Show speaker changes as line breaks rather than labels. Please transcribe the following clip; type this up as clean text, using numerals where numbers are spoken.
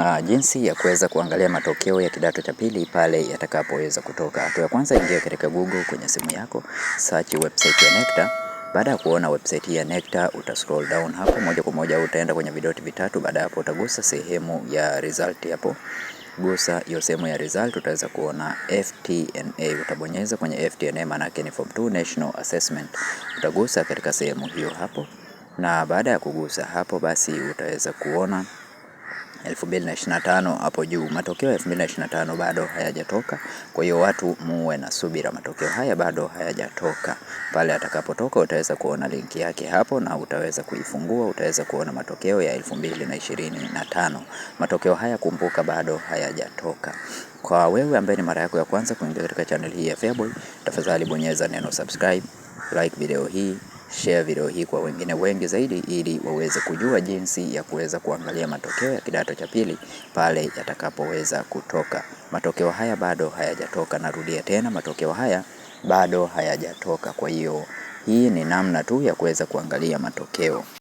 Jinsi ya kuweza kuangalia matokeo ya kidato cha pili pale yatakapoweza kutoka. Hatua ya kwanza, ingia katika Google kwenye simu yako, search website ya NECTA. Baada ya kuona website ya NECTA, uta scroll down hapo moja kwa moja, utaenda kwenye vidoti vitatu. Baada hapo utagusa sehemu ya result hapo. Gusa hiyo sehemu ya result, utaweza kuona FTNA. Utabonyeza kwenye FTNA, maana yake ni Form 2 National Assessment. Utagusa katika sehemu hiyo hapo, na baada ya kugusa hapo basi utaweza kuona 2025 hapo juu. Matokeo ya 2025 bado hayajatoka, kwa hiyo watu muwe na subira, matokeo haya bado hayajatoka. Pale atakapotoka utaweza kuona linki yake hapo na utaweza kuifungua, utaweza kuona matokeo ya 2025. Matokeo haya kumbuka bado hayajatoka. Kwa wewe ambaye ni mara yako ya kwanza kuingia katika channel hii ya Feaboy, tafadhali bonyeza neno subscribe, like video hii, share video hii kwa wengine wengi zaidi, ili waweze kujua jinsi ya kuweza kuangalia matokeo ya kidato cha pili pale yatakapoweza kutoka. Matokeo haya bado hayajatoka, narudia tena, matokeo haya bado hayajatoka. Kwa hiyo hii ni namna tu ya kuweza kuangalia matokeo.